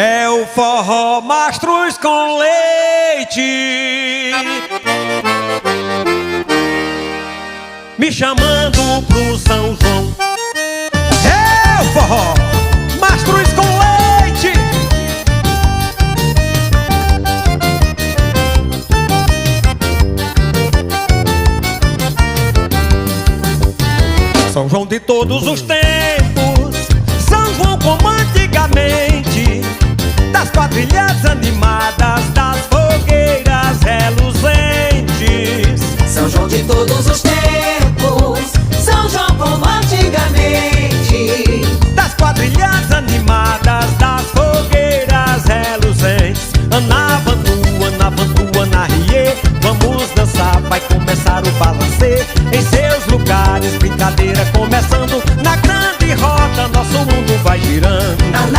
É o forró Mastruz com leite, me chamando pro São João. É o forró Mastruz com leite, São João de todos os tempos, São João como antigamente, das quadrilhas animadas, das fogueiras reluzentes. São João de todos os tempos, São João como antigamente, das quadrilhas animadas, das fogueiras reluzentes. Ana Vantu, Ana Rie, vamos dançar, vai começar o balancê. Em seus lugares, brincadeira começando, na grande roda, nosso mundo vai girando.